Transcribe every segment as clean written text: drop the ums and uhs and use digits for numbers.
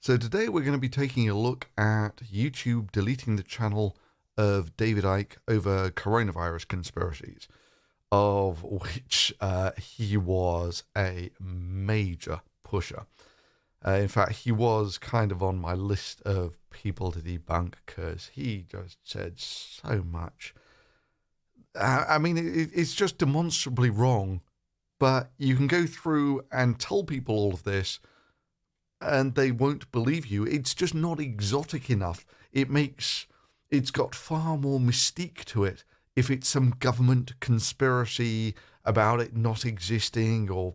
So today we're going to be taking a look at YouTube deleting the channel of David Icke over coronavirus conspiracies, of which he was a major pusher. In fact, he was kind of on my list of people to debunk because he just said so much. I mean, it's just demonstrably wrong, but you can go through and tell people all of this and they won't believe you. It's just not exotic enough. It's got far more mystique to it if it's some government conspiracy about it not existing or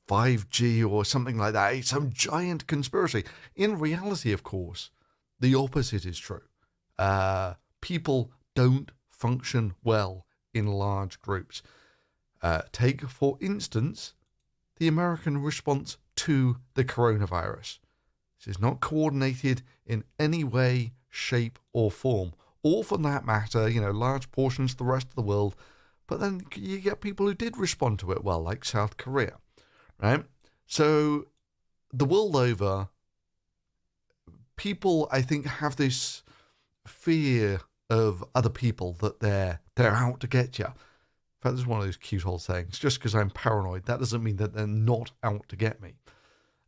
5G or something like that. It's some giant conspiracy. In reality, of course, the opposite is true. People don't function well in large groups. Take, for instance, the American response to the coronavirus. This is not coordinated in any way, shape, or form, or for that matter, large portions of the rest of the world. But then you get people who did respond to it well, like South Korea, right? So the world over, people, I think, have this fear of other people that they're out to get you. In fact, this is one of those cute old sayings. Just because I'm paranoid, that doesn't mean that they're not out to get me.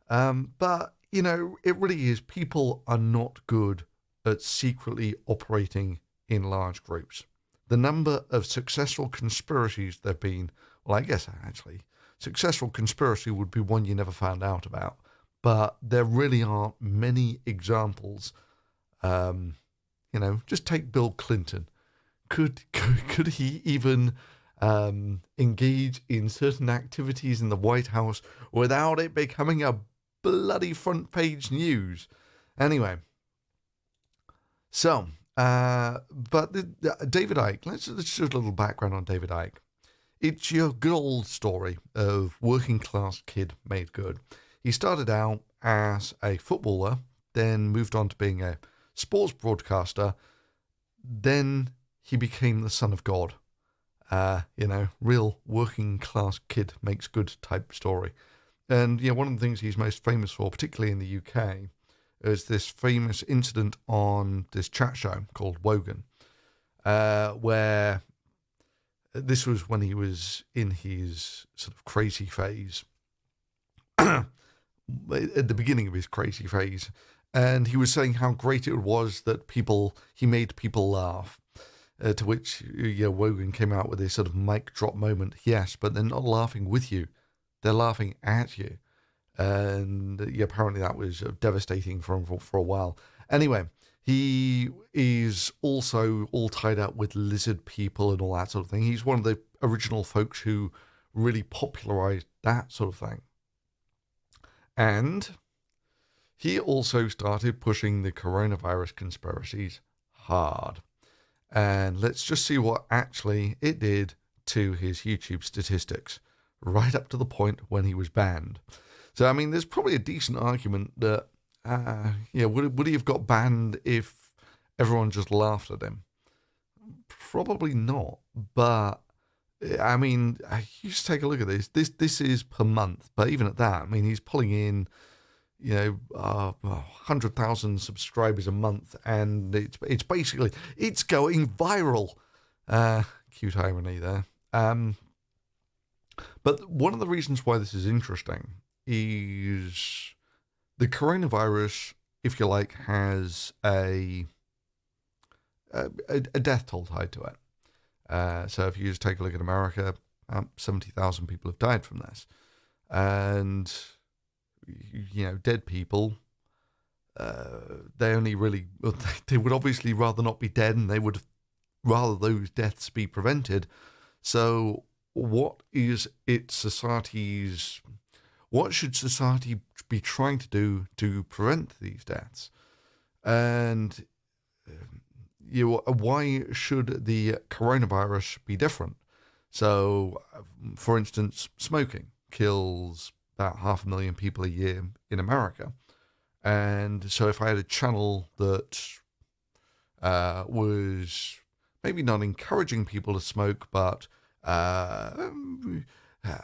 But, it really is. People are not good at secretly operating in large groups. The number of successful conspiracies there have been, well, I guess actually, successful conspiracy would be one you never found out about. But there really aren't many examples. Just take Bill Clinton. Could he even engage in certain activities in the White House without it becoming a bloody front page news? Anyway, so but David Icke, let's just a little background on David Icke. It's your good old story of working class kid made good. He started out as a footballer, then moved on to being a sports broadcaster, then he became the son of God. Real working class kid makes good type story. And one of the things he's most famous for, particularly in the UK, is this famous incident on this chat show called Wogan, where this was when he was in his sort of crazy phase, at the beginning of his crazy phase, and he was saying how great it was that he made people laugh. To which Wogan came out with this sort of mic drop moment. Yes, but they're not laughing with you; they're laughing at you, and apparently that was devastating for him for a while. Anyway, he is also all tied up with lizard people and all that sort of thing. He's one of the original folks who really popularized that sort of thing, and he also started pushing the coronavirus conspiracies hard. And let's just see what actually it did to his YouTube statistics, right up to the point when he was banned. So, I mean, there's probably a decent argument that, would he have got banned if everyone just laughed at him? Probably not. But, I mean, you just take a look at this. This is per month. But even at that, I mean, he's pulling in 100,000 subscribers a month, and it's basically, it's going viral. Cute irony there. But one of the reasons why this is interesting is the coronavirus, if you like, has a death toll tied to it. So if you just take a look at America, 70,000 people have died from this. And dead people, they would obviously rather not be dead, and they would rather those deaths be prevented. So what should society be trying to do to prevent these deaths? And why should the coronavirus be different? So, for instance, smoking kills about 500,000 people a year in America. And so if I had a channel that was maybe not encouraging people to smoke, but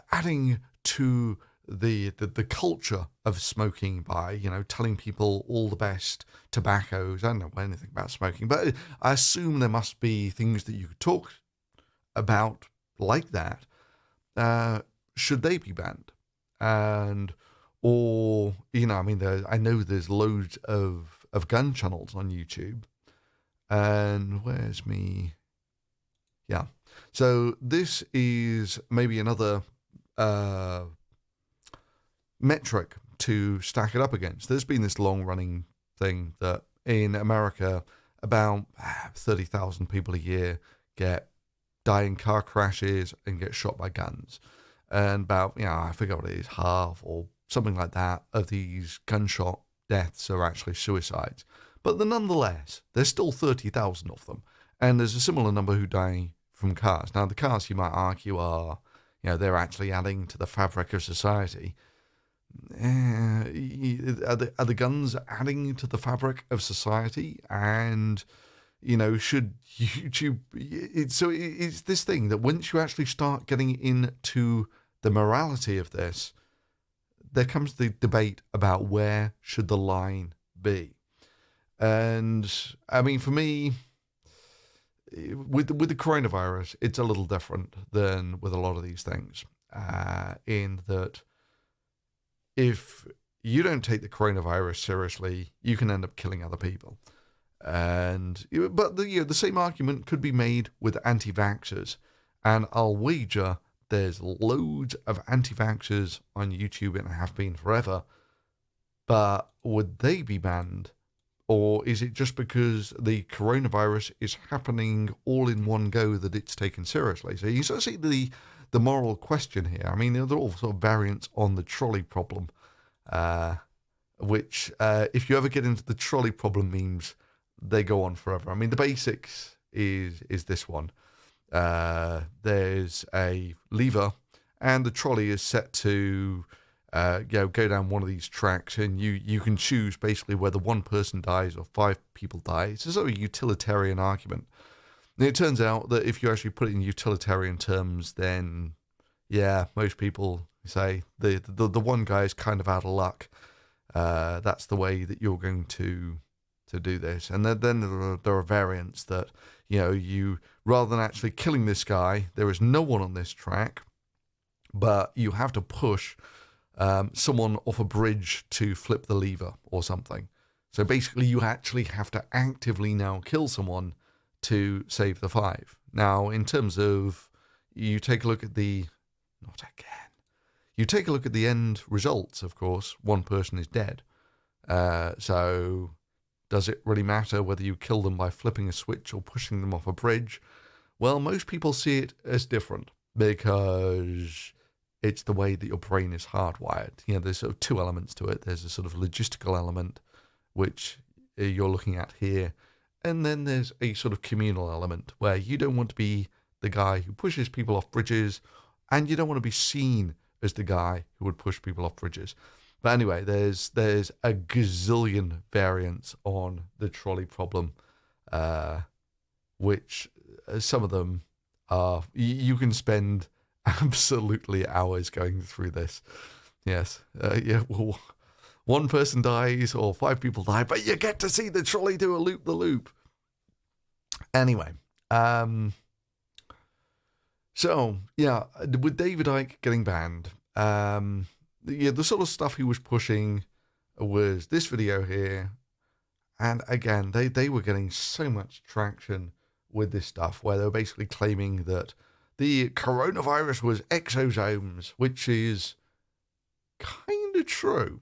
adding to the culture of smoking by, you know, telling people all the best tobaccos. I don't know anything about smoking, but I assume there must be things that you could talk about like that. Should they be banned? And or, you know, I mean, I know there's loads of gun channels on YouTube. And where's me? Yeah. So this is maybe another metric to stack it up against. There's been this long running thing that in America, about 30,000 people a year die in car crashes and get shot by guns. And about, you know, I forget what it is, half or something like that of these gunshot deaths are actually suicides. But nonetheless, there's still 30,000 of them. And there's a similar number who die from cars. Now, the cars, you might argue, are, you know, they're actually adding to the fabric of society. Are the guns adding to the fabric of society? And, you know, should YouTube... It's this thing that once you actually start getting into the morality of this, there comes the debate about where should the line be. And, I mean, for me, with the coronavirus, it's a little different than with a lot of these things, in that if you don't take the coronavirus seriously, you can end up killing other people. But the same argument could be made with anti-vaxxers, and I'll wager there's loads of anti-vaxxers on YouTube and have been forever. But would they be banned? Or is it just because the coronavirus is happening all in one go that it's taken seriously? So you sort of see the moral question here. I mean, they're all sort of variants on the trolley problem, which if you ever get into the trolley problem memes, they go on forever. I mean, the basics is this one. There's a lever, and the trolley is set to go down one of these tracks, and you can choose basically whether one person dies or 5 people die. It's a sort of utilitarian argument. And it turns out that if you actually put it in utilitarian terms, then yeah, most people say the one guy is kind of out of luck. That's the way that you're going to do this. And then there are variants that, you know, you rather than actually killing this guy, there is no one on this track, but you have to push someone off a bridge to flip the lever or something. So basically you actually have to actively now kill someone to save the 5. Now, in terms of, you take a look at the end results, of course, one person is dead. So does it really matter whether you kill them by flipping a switch or pushing them off a bridge? Well, most people see it as different because it's the way that your brain is hardwired. You know, there's sort of 2 elements to it. There's a sort of logistical element, which you're looking at here. And then there's a sort of communal element where you don't want to be the guy who pushes people off bridges, and you don't want to be seen as the guy who would push people off bridges. But anyway, there's a gazillion variants on the trolley problem, which some of them are, you can spend absolutely hours going through this. Yes, well, 1 person dies or 5 people die, but you get to see the trolley do a loop-the-loop. Anyway, so yeah, with David Icke getting banned, the sort of stuff he was pushing was this video here, and again, they were getting so much traction with this stuff, where they were basically claiming that the coronavirus was exosomes, which is kind of true,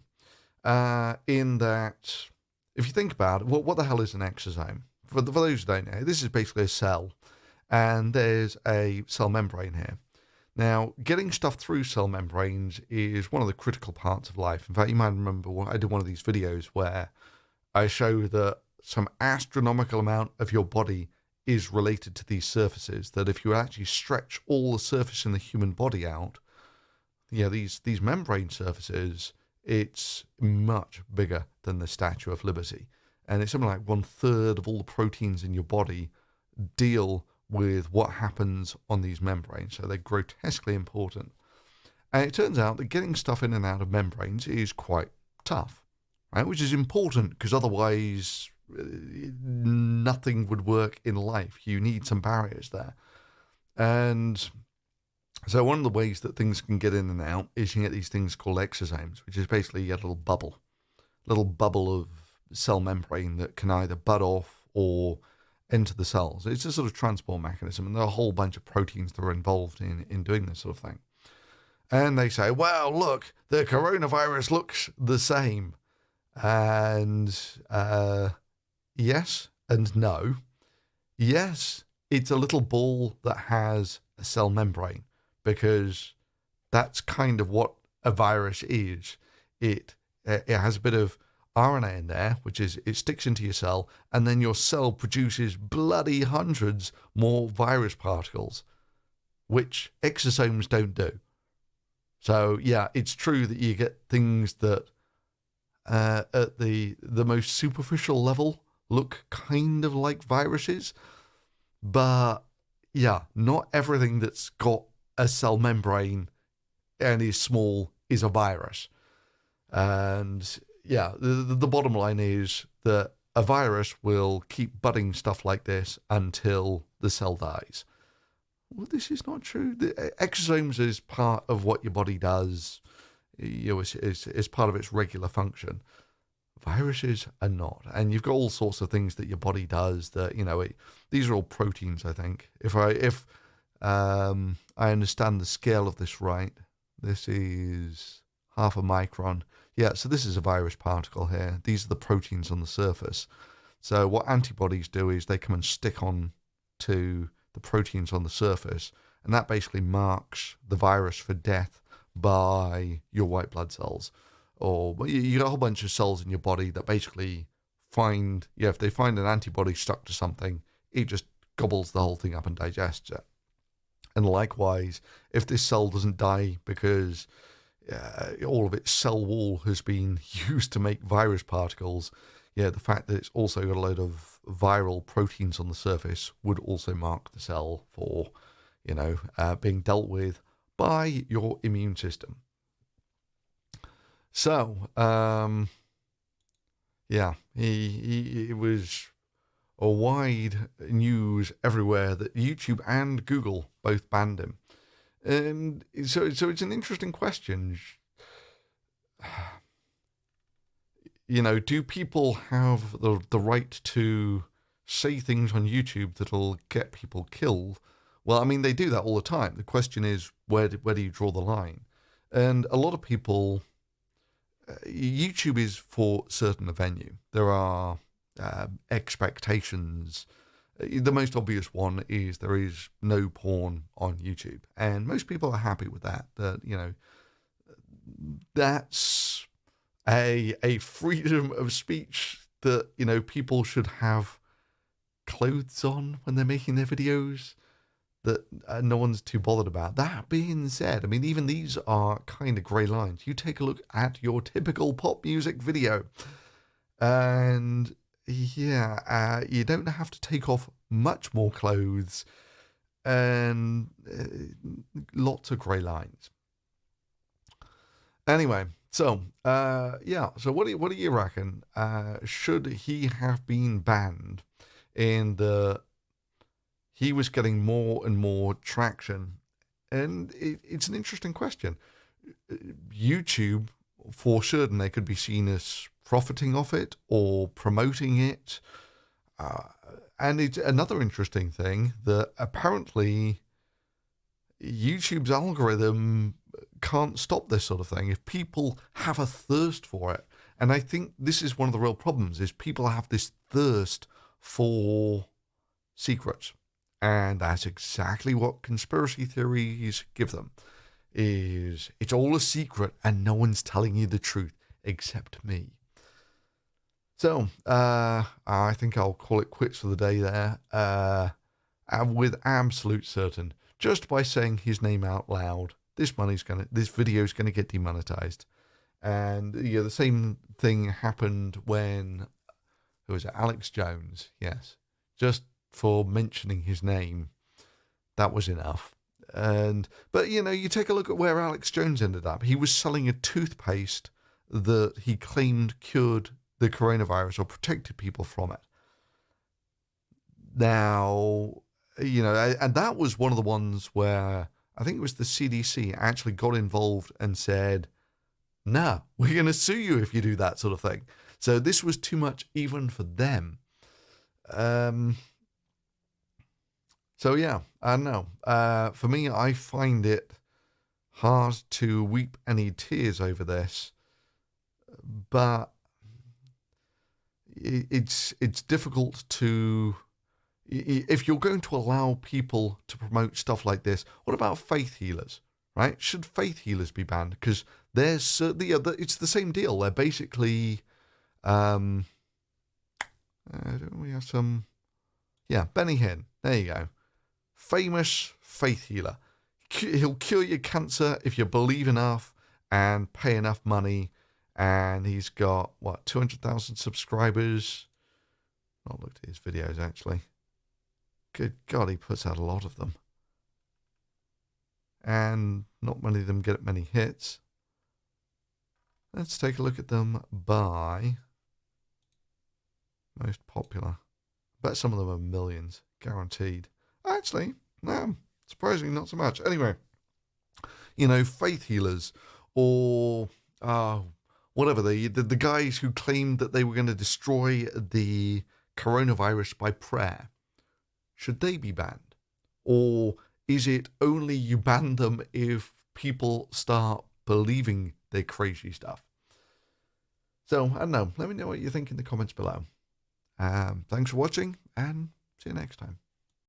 in that, if you think about it, what the hell is an exosome? For those who don't know, this is basically a cell, and there's a cell membrane here. Now, getting stuff through cell membranes is one of the critical parts of life. In fact, you might remember I did one of these videos where I show that some astronomical amount of your body is related to these surfaces, that if you actually stretch all the surface in the human body out, yeah, these membrane surfaces, it's much bigger than the Statue of Liberty. And it's something like 1/3 of all the proteins in your body deal with what happens on these membranes. So they're grotesquely important. And it turns out that getting stuff in and out of membranes is quite tough, right? Which is important because otherwise nothing would work in life. You need some barriers there. And so one of the ways that things can get in and out is you get these things called exosomes, which is basically a little bubble of cell membrane that can either bud off or enter the cells. It's a sort of transport mechanism, and there are a whole bunch of proteins that are involved in doing this sort of thing. And they say, well, look, the coronavirus looks the same. And yes and no. Yes, it's a little ball that has a cell membrane, because that's kind of what a virus is. It has a bit of RNA in there, which is, it sticks into your cell, and then your cell produces bloody hundreds more virus particles, which exosomes don't do. So yeah, it's true that you get things that at the most superficial level look kind of like viruses, but yeah, not everything that's got a cell membrane and is small is a virus. And yeah, the bottom line is that a virus will keep budding stuff like this until the cell dies. Well, this is not true. The exosomes is part of what your body does. It's part of its regular function. Viruses are not, and you've got all sorts of things that your body does that these are all proteins. I think if I understand the scale of this right, this is half a micron. Yeah, so this is a virus particle here. These are the proteins on the surface. So what antibodies do is they come and stick on to the proteins on the surface, and that basically marks the virus for death by your white blood cells. Or you got a whole bunch of cells in your body that basically if they find an antibody stuck to something, it just gobbles the whole thing up and digests it. And likewise, if this cell doesn't die because all of its cell wall has been used to make virus particles, the fact that it's also got a load of viral proteins on the surface would also mark the cell for, being dealt with by your immune system. So, it was a wide news everywhere that YouTube and Google both banned him. And so it's an interesting question. Do people have the right to say things on YouTube that'll get people killed? Well, I mean, they do that all the time. The question is, where do you draw the line? And a lot of people, YouTube is for certain a venue. There are expectations. The most obvious one is there is no porn on YouTube, and most people are happy with that. That's a freedom of speech that people should have clothes on when they're making their videos that no one's too bothered about. That being said, I mean, even these are kind of grey lines. You take a look at your typical pop music video, and you don't have to take off much more clothes, and lots of grey lines. Anyway, so what do you reckon? Should he have been banned in the... He was getting more and more traction, and it's an interesting question. YouTube, for certain, they could be seen as profiting off it or promoting it. And it's another interesting thing that apparently YouTube's algorithm can't stop this sort of thing if people have a thirst for it. And I think this is one of the real problems, is people have this thirst for secrets. And that's exactly what conspiracy theories give them. Is it's all a secret and no one's telling you the truth except me. So I think I'll call it quits for the day there. And with absolute certain, just by saying his name out loud, this video is gonna get demonetized. And the same thing happened when, who was it? Alex Jones. Yes, just for mentioning his name, that was enough. But you take a look at where Alex Jones ended up. He was selling a toothpaste that he claimed cured the coronavirus or protected people from it. Now, and that was one of the ones where I think it was the CDC actually got involved and said, "Nah, we're going to sue you if you do that sort of thing." So this was too much even for them. So yeah, I don't know. For me, I find it hard to weep any tears over this, but it's difficult to. If you're going to allow people to promote stuff like this, what about faith healers, right? Should faith healers be banned? Because there's certainly, it's the same deal. They're basically, don't we have some, yeah, Benny Hinn. There you go. Famous faith healer. He'll cure your cancer if you believe enough and pay enough money. And he's got, 200,000 subscribers? Not looked at his videos, actually. Good God, he puts out a lot of them. And not many of them get many hits. Let's take a look at them by most popular. Bet some of them are millions, guaranteed. Actually, no, surprisingly not so much. Anyway, faith healers or whatever, the guys who claimed that they were going to destroy the coronavirus by prayer. Should they be banned? Or is it only you ban them if people start believing their crazy stuff? So, I don't know. Let me know what you think in the comments below. Thanks for watching, and see you next time.